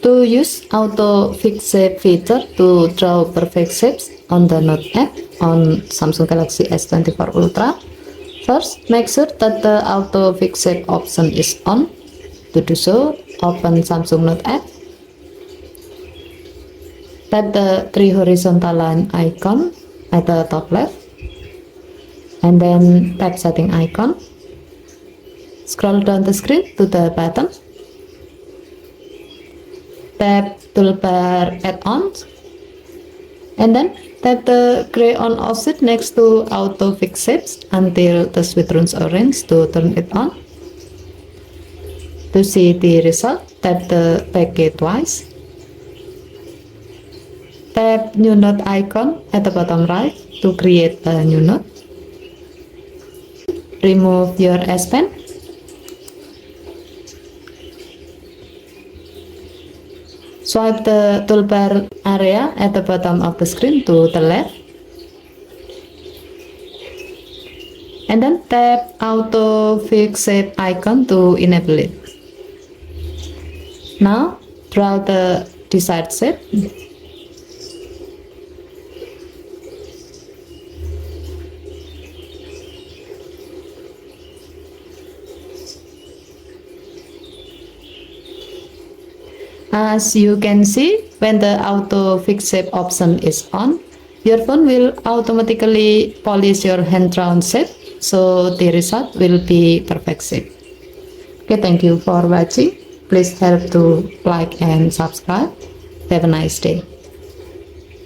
To use auto fix shape feature to draw perfect shapes on the Note app on Samsung Galaxy S24 Ultra, first make sure that the auto fix shape option is on. To do so, open Samsung Note app, tap the three horizontal line icon at the top left, and then tap setting icon. Scroll down the screen to the bottom, tap Toolbar add-ons, and then tap the gray on offset next to auto fix shapes until the switch turns orange to turn it on. To see the result, tap the packet twice. Tap new note icon at the bottom right to create a new note. Remove your S Pen. Swipe the toolbar area at the bottom of the screen to the left. And then tap auto fix shape icon to enable it. Now draw the desired shape. As you can see, when the auto fix shape option is on, your phone will automatically polish your hand drawn shape, so the result will be perfect shape. Okay, thank you for watching. Please help to like and subscribe. Have a nice day.